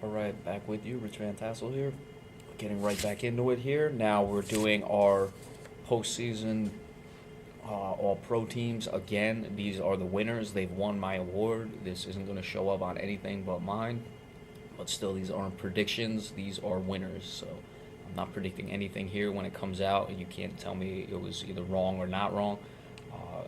Alright, back with you, Rich Van Tassel here. Getting right back into it here. Now we're doing our postseason all pro teams. Again, these are the winners. They've won my award. This isn't going to show up on anything but mine. But still, these aren't predictions. These are winners. So I'm not predicting anything here when it comes out. You can't tell me it was either wrong or not wrong.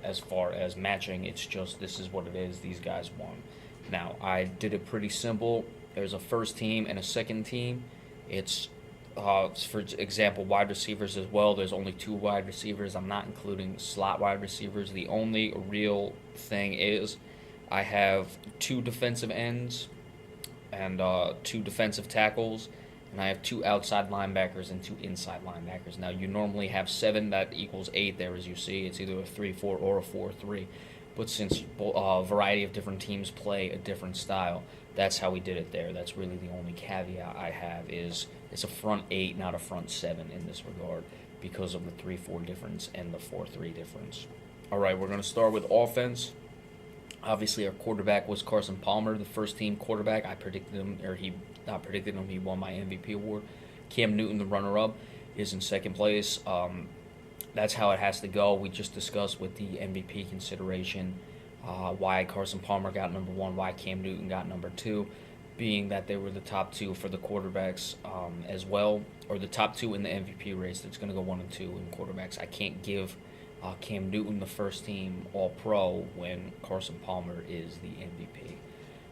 As far as matching, it's just this is what it is. These guys won. Now, I did it pretty simple. There's a first team and a second team. It's, for example, wide receivers as well. There's only 2 wide receivers. I'm not including slot wide receivers. The only real thing is I have 2 defensive ends and 2 defensive tackles, and I have 2 outside linebackers and 2 inside linebackers. Now, you normally have 7, that equals 8 there, as you see. It's either a 3-4 or a 4-3. But since a variety of different teams play a different style, that's how we did it there. That's really the only caveat I have is it's a front 8, not a front 7 in this regard because of the 3-4 difference and the 4-3 difference. All right, we're going to start with offense. Obviously, our quarterback was Carson Palmer, the first team quarterback. I predicted him, or he not predicted him. He won my MVP award. Cam Newton, the runner-up, is in second place. That's how it has to go. We just discussed with the MVP consideration why Carson Palmer got number 1, why Cam Newton got number 2, being that they were the top 2 for the quarterbacks as well, or the top 2 in the MVP race. That's going to go 1 and 2 in quarterbacks. I can't give Cam Newton the first team All-Pro when Carson Palmer is the MVP.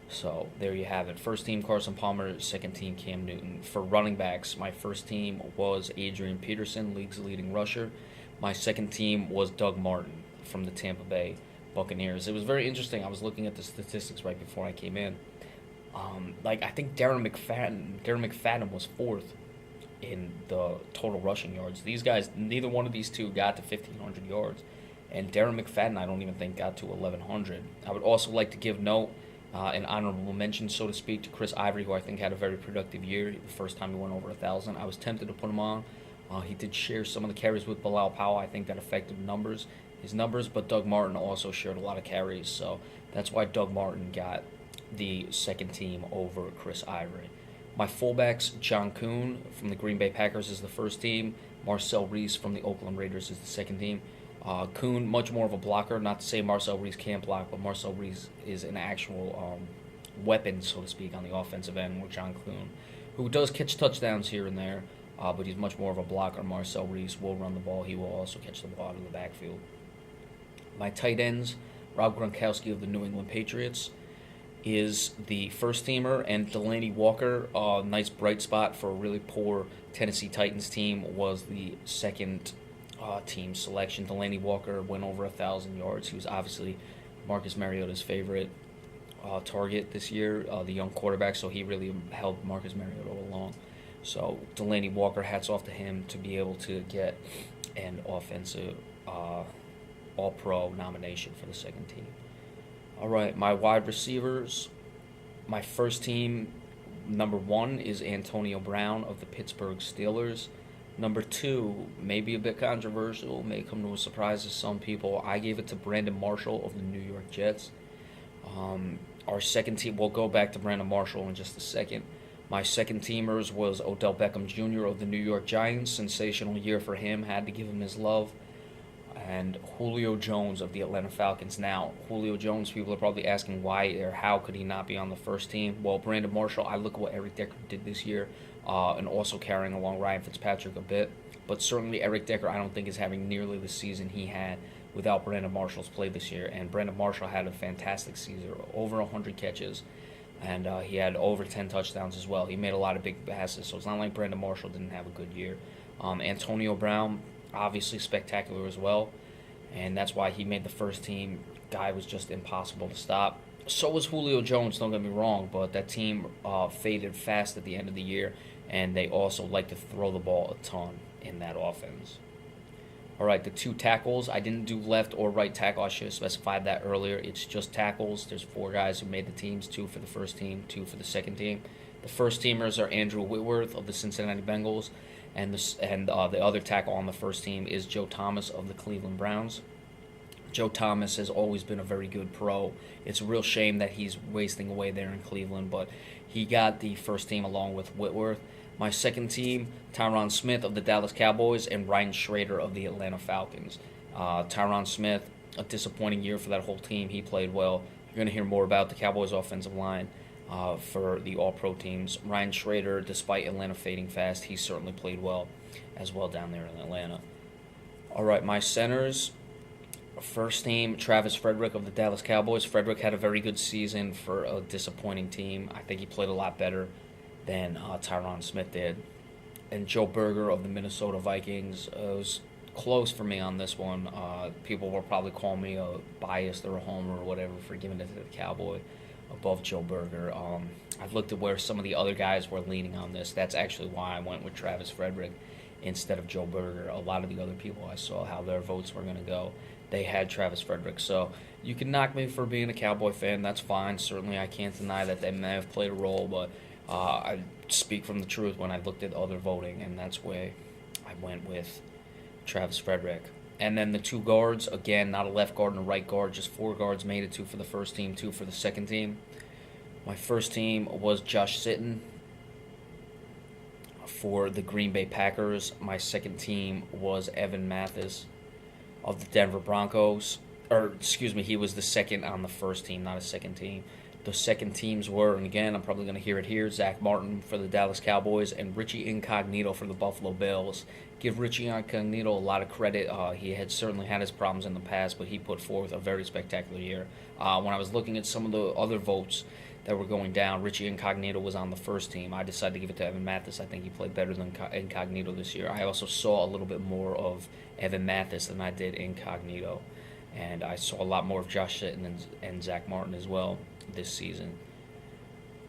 So there you have it. First team Carson Palmer, second team Cam Newton. For running backs, my first team was Adrian Peterson, league's leading rusher. My second team was Doug Martin from the Tampa Bay Buccaneers. It was very interesting. I was looking at the statistics right before I came in. I think Darren McFadden was 4th in the total rushing yards. These guys, neither one of these two got to 1,500 yards. And Darren McFadden, I don't even think, got to 1,100. I would also like to give note, an honorable mention, so to speak, to Chris Ivory, who I think had a very productive year. The first time he went over 1,000. I was tempted to put him on. He did share some of the carries with Bilal Powell. I think that affected his numbers, but Doug Martin also shared a lot of carries, so that's why Doug Martin got the second team over Chris Ivory. My fullbacks, John Kuhn from the Green Bay Packers is the first team. Marcel Reese from the Oakland Raiders is the second team. Kuhn, much more of a blocker. Not to say Marcel Reese can't block, but Marcel Reese is an actual weapon, so to speak, on the offensive end with John Kuhn, who does catch touchdowns here and there. But he's much more of a blocker. Marcel Reese will run the ball. He will also catch the ball out of the backfield. My tight ends, Rob Gronkowski of the New England Patriots is the first teamer, and Delaney Walker, a nice bright spot for a really poor Tennessee Titans team, was the second team selection. Delaney Walker went over 1,000 yards. He was obviously Marcus Mariota's favorite target this year, the young quarterback, so he really helped Marcus Mariota along. So Delaney Walker, hats off to him to be able to get an offensive All-Pro nomination for the second team. All right, my wide receivers. My first team, number 1, is Antonio Brown of the Pittsburgh Steelers. Number 2, maybe a bit controversial, may come to a surprise to some people. I gave it to Brandon Marshall of the New York Jets. Our second team, we'll go back to Brandon Marshall in just a second. My second teamers was Odell Beckham Jr. of the New York Giants. Sensational year for him. Had to give him his love. And Julio Jones of the Atlanta Falcons. Now, Julio Jones, people are probably asking why or how could he not be on the first team. Well, Brandon Marshall, I look at what Eric Decker did this year, and also carrying along Ryan Fitzpatrick a bit. But certainly Eric Decker, I don't think, is having nearly the season he had without Brandon Marshall's play this year. And Brandon Marshall had a fantastic season, over 100 catches. And he had over 10 touchdowns as well. He made a lot of big passes, so it's not like Brandon Marshall didn't have a good year. Antonio Brown, obviously spectacular as well, and that's why he made the first team. Guy was just impossible to stop. So was Julio Jones, don't get me wrong, but that team faded fast at the end of the year, and they also like to throw the ball a ton in that offense. All right, the 2 tackles. I didn't do left or right tackle. I should have specified that earlier. It's just tackles. There's 4 guys who made the teams, 2 for the first team, 2 for the second team. The first teamers are Andrew Whitworth of the Cincinnati Bengals, and the other tackle on the first team is Joe Thomas of the Cleveland Browns. Joe Thomas has always been a very good pro. It's a real shame that he's wasting away there in Cleveland, but He got the first team along with Whitworth. My second team, Tyron Smith of the Dallas Cowboys and Ryan Schrader of the Atlanta Falcons. Tyron Smith, a disappointing year for that whole team. He played well. You're going to hear more about the Cowboys' offensive line for the All-Pro teams. Ryan Schrader, despite Atlanta fading fast, he certainly played well as well down there in Atlanta. All right, my centers. First team, Travis Frederick of the Dallas Cowboys. Frederick had a very good season for a disappointing team. I think he played a lot better than Tyron Smith did. And Joe Berger of the Minnesota Vikings. It was close for me on this one. People will probably call me a biased or a homer or whatever for giving it to the Cowboy above Joe Berger. I've looked at where some of the other guys were leaning on this. That's actually why I went with Travis Frederick instead of Joe Berger. A lot of the other people I saw how their votes were going to go, they had Travis Frederick. So you can knock me for being a Cowboy fan. That's fine. Certainly I can't deny that they may have played a role, but I speak from the truth when I looked at other voting, and that's where I went with Travis Frederick. And then the two guards, again, not a left guard and a right guard, just four guards made it, two for the first team, two for the second team. My first team was Josh Sitton for the Green Bay Packers. My second team was Evan Mathis of the Denver Broncos. He was the second on the first team, not a second team. The second teams were, and again, I'm probably going to hear it here, Zach Martin for the Dallas Cowboys and Richie Incognito for the Buffalo Bills. Give Richie Incognito a lot of credit. He had certainly had his problems in the past, but he put forth a very spectacular year. When I was looking at some of the other votes that were going down, Richie Incognito was on the first team. I decided to give it to Evan Mathis. I think he played better than Incognito this year. I also saw a little bit more of Evan Mathis than I did Incognito. And I saw a lot more of Josh Sitton and Zach Martin as well this season.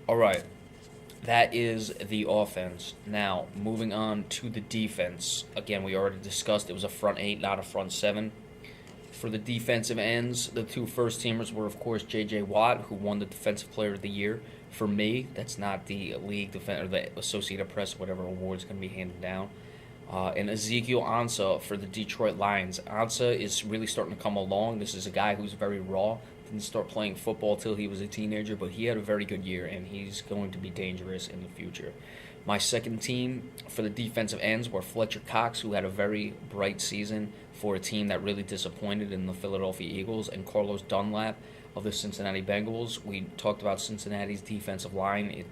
All right, that is the offense. Now, moving on to the defense. Again, we already discussed it was a front eight, not a front seven. For the defensive ends, the two first-teamers were, of course, J.J. Watt, who won the Defensive Player of the Year. For me, that's not the league or the Associated Press, whatever award is going to be handed down. And Ezekiel Ansah for the Detroit Lions. Ansah is really starting to come along. This is a guy who's very raw. Didn't start playing football till he was a teenager, but he had a very good year, and he's going to be dangerous in the future. My second team for the defensive ends were Fletcher Cox, who had a very bright season for a team that really disappointed in the Philadelphia Eagles, and Carlos Dunlap of the Cincinnati Bengals. We talked about Cincinnati's defensive line.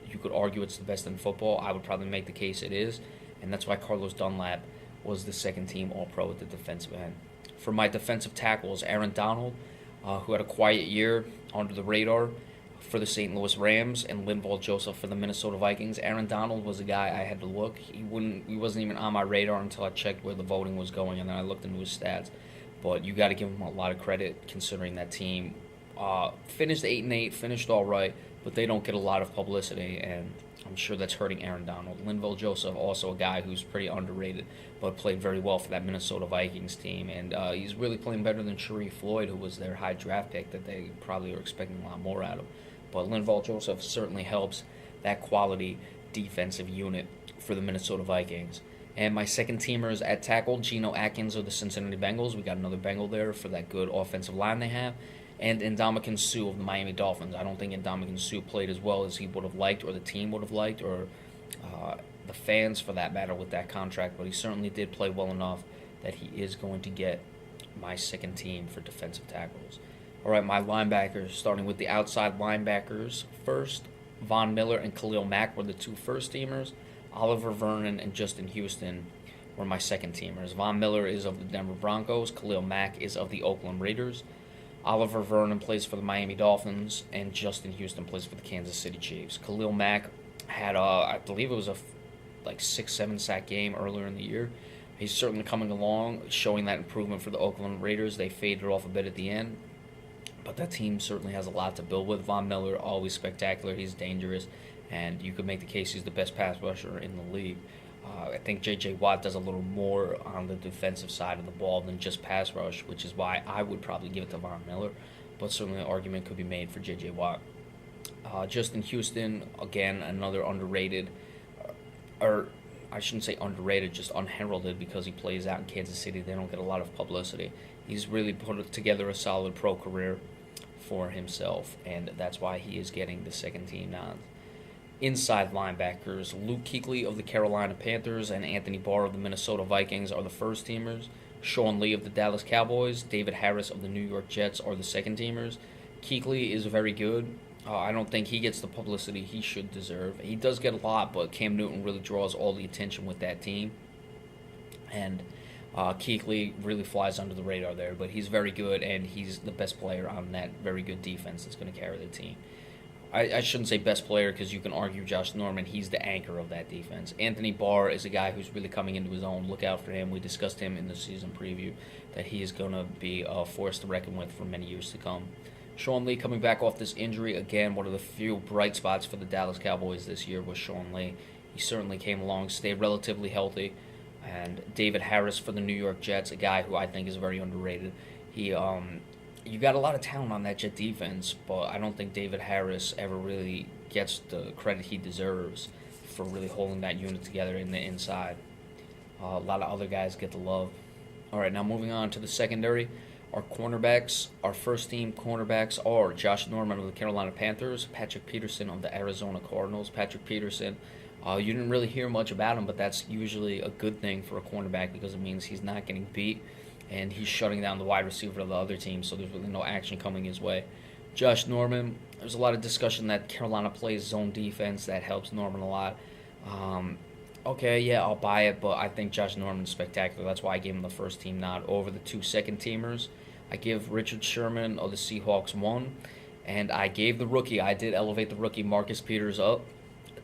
You could argue it's the best in football. I would probably make the case it is, and that's why Carlos Dunlap was the second team All-Pro at the defensive end. For my defensive tackles, Aaron Donald, who had a quiet year under the radar for the St. Louis Rams, and Linval Joseph for the Minnesota Vikings. Aaron Donald was a guy I had to look. He wasn't even on my radar until I checked where the voting was going, and then I looked into his stats. But you got to give him a lot of credit considering that team finished 8-8, finished all right, but they don't get a lot of publicity, and I'm sure that's hurting Aaron Donald. Linval Joseph, also a guy who's pretty underrated, but played very well for that Minnesota Vikings team. And he's really playing better than Sharif Floyd, who was their high draft pick that they probably were expecting a lot more out of. But Linval Joseph certainly helps that quality defensive unit for the Minnesota Vikings. And my second teamers at tackle, Geno Atkins of the Cincinnati Bengals. We got another Bengal there for that good offensive line they have. And Ndamukong Suh of the Miami Dolphins. I don't think Ndamukong Suh played as well as he would have liked, or the team would have liked, or the fans for that matter with that contract, but he certainly did play well enough that he is going to get my second team for defensive tackles. All right, my linebackers, starting with the outside linebackers first. Von Miller and Khalil Mack were the two first teamers. Oliver Vernon and Justin Houston were my second teamers. Von Miller is of the Denver Broncos. Khalil Mack is of the Oakland Raiders. Oliver Vernon plays for the Miami Dolphins, and Justin Houston plays for the Kansas City Chiefs. Khalil Mack had, I believe it was a 6-7 sack game earlier in the year. He's certainly coming along, showing that improvement for the Oakland Raiders. They faded off a bit at the end, but that team certainly has a lot to build with. Von Miller, always spectacular. He's dangerous, and you could make the case he's the best pass rusher in the league. I think J.J. Watt does a little more on the defensive side of the ball than just pass rush, which is why I would probably give it to Von Miller, but certainly an argument could be made for J.J. Watt. Justin Houston, again, another underrated, or I shouldn't say underrated, just unheralded, because he plays out in Kansas City. They don't get a lot of publicity. He's really put together a solid pro career for himself, and that's why he is getting the second team nod. Inside linebackers, Luke Kuechly of the Carolina Panthers and Anthony Barr of the Minnesota Vikings are the first teamers. Sean Lee of the Dallas Cowboys, David Harris of the New York Jets are the second teamers. Kuechly is very good. I don't think he gets the publicity he should deserve. He does get a lot, but Cam Newton really draws all the attention with that team. And Kuechly really flies under the radar there, but he's very good, and he's the best player on that very good defense that's going to carry the team. I shouldn't say best player because you can argue Josh Norman. He's the anchor of that defense. Anthony Barr is a guy who's really coming into his own. Look out for him. We discussed him in the season preview that he is going to be a force to reckon with for many years to come. Sean Lee coming back off this injury. Again, one of the few bright spots for the Dallas Cowboys this year was Sean Lee. He certainly came along, stayed relatively healthy. And David Harris for the New York Jets, a guy who I think is very underrated. You got a lot of talent on that Jet defense, but I don't think David Harris ever really gets the credit he deserves for really holding that unit together in the inside. A lot of other guys get the love. All right, now moving on to the secondary. Our cornerbacks, our first-team cornerbacks are Josh Norman of the Carolina Panthers, Patrick Peterson of the Arizona Cardinals. Patrick Peterson, you didn't really hear much about him, but that's usually a good thing for a cornerback because it means he's not getting beat and he's shutting down the wide receiver of the other team, so there's really no action coming his way. Josh Norman, there's a lot of discussion that Carolina plays zone defense. That helps Norman a lot. Okay, yeah, I'll buy it, but I think Josh Norman's spectacular. That's why I gave him the first team nod over the two second-teamers. I give Richard Sherman of the Seahawks 1, and I gave the rookie, I did elevate the rookie Marcus Peters up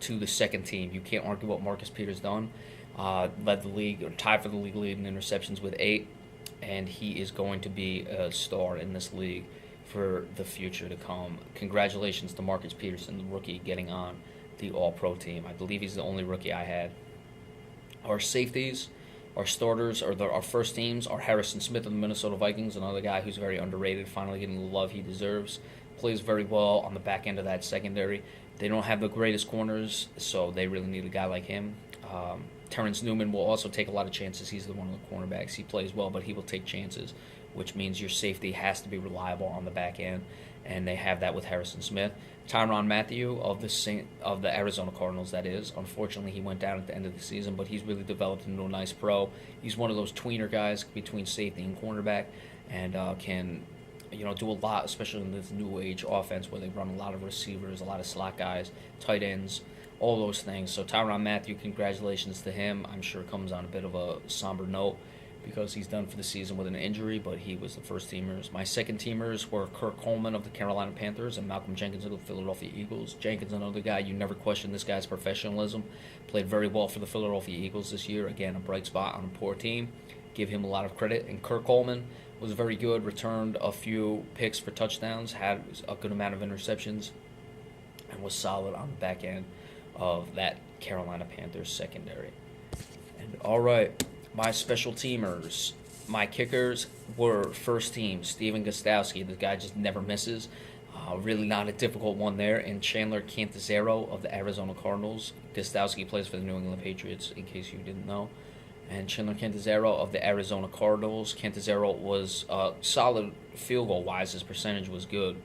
to the second team. You can't argue what Marcus Peters done. Led the league, or tied for the league lead in interceptions with 8. And he is going to be a star in this league for the future to come. Congratulations to Marcus Peterson, the rookie, getting on the All-Pro team. I believe he's the only rookie I had. Our safeties, our starters, our first teams are Harrison Smith of the Minnesota Vikings, another guy who's very underrated, finally getting the love he deserves. Plays very well on the back end of that secondary. They don't have the greatest corners, so they really need a guy like him. Terrence Newman will also take a lot of chances. He's the one of the cornerbacks. He plays well, but he will take chances, which means your safety has to be reliable on the back end, and they have that with Harrison Smith. Tyrann Mathieu of the Arizona Cardinals, that is. Unfortunately, he went down at the end of the season, but he's really developed into a nice pro. He's one of those tweener guys between safety and cornerback, and can do a lot, especially in this new age offense where they run a lot of receivers, a lot of slot guys, tight ends, all those things. So Tyrann Mathieu, congratulations to him. I'm sure it comes on a bit of a somber note because he's done for the season with an injury, but he was the first teamers. My second teamers were Kirk Coleman of the Carolina Panthers and Malcolm Jenkins of the Philadelphia Eagles. Jenkins, another guy, you never question this guy's professionalism. Played very well for the Philadelphia Eagles this year. Again, a bright spot on a poor team. Give him a lot of credit. And Kirk Coleman was very good, returned a few picks for touchdowns, had a good amount of interceptions, and was solid on the back end of that Carolina Panthers secondary. And all right, my special teamers, my kickers were first team Steven Gostkowski. The guy just never misses. Really not a difficult one there. And Chandler Catanzaro of the Arizona Cardinals. Gostkowski plays for the New England Patriots, in case you didn't know. And Chandler Catanzaro of the Arizona Cardinals. Catanzaro was solid field goal wise. His percentage was good.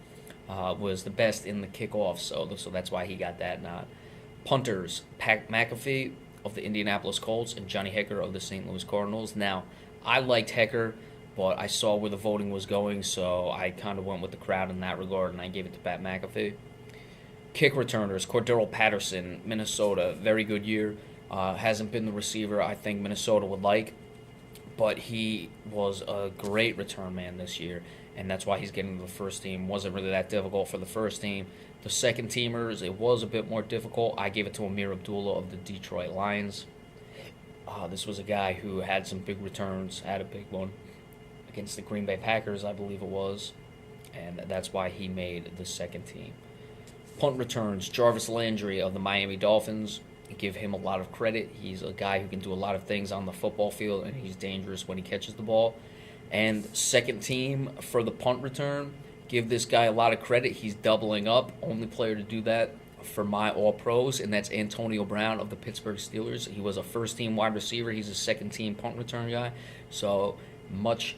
Was the best in the kickoff, so that's why he got that nod. Punters, Pat McAfee of the Indianapolis Colts and Johnny Hekker of the St. Louis Cardinals. Now, I liked Hekker, but I saw where the voting was going, so I kind of went with the crowd in that regard, and I gave it to Pat McAfee. Kick returners, Cordero Patterson, Minnesota, very good year. Hasn't been the receiver I think Minnesota would like, but he was a great return man this year, and that's why he's getting to the first team. Wasn't really that difficult for the first team. The second teamers, it was a bit more difficult. I gave it to Amir Abdullah of the Detroit Lions. This was a guy who had some big returns, had a big one against the Green Bay Packers, I believe it was, and that's why he made the second team. Punt returns, Jarvis Landry of the Miami Dolphins. I give him a lot of credit. He's a guy who can do a lot of things on the football field, and he's dangerous when he catches the ball. And second team for the punt return, give this guy a lot of credit. He's doubling up. Only player to do that for my All-Pros, and that's Antonio Brown of the Pittsburgh Steelers. He was a first-team wide receiver. He's a second-team punt return guy. So much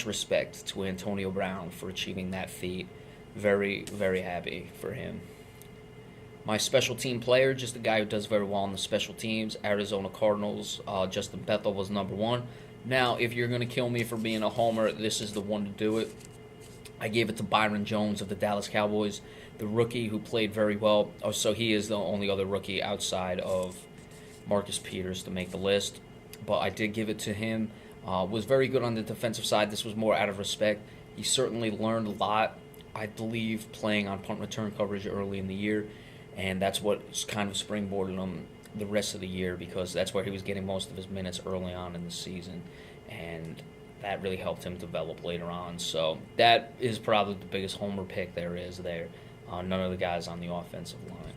respect to Antonio Brown for achieving that feat. Very, very happy for him. My special team player, just a guy who does very well on the special teams, Arizona Cardinals, Justin Bethel was number one. Now, if you're going to kill me for being a homer, this is the one to do it. I gave it to Byron Jones of the Dallas Cowboys, the rookie who played very well. Oh, so he is the only other rookie outside of Marcus Peters to make the list. But I did give it to him. Was very good on the defensive side. This was more out of respect. He certainly learned a lot, I believe, playing on punt return coverage early in the year. And that's what kind of springboarded him the rest of the year, because that's where he was getting most of his minutes early on in the season. And that really helped him develop later on. So that is probably the biggest homer pick there is there. None of the guys on the offensive line.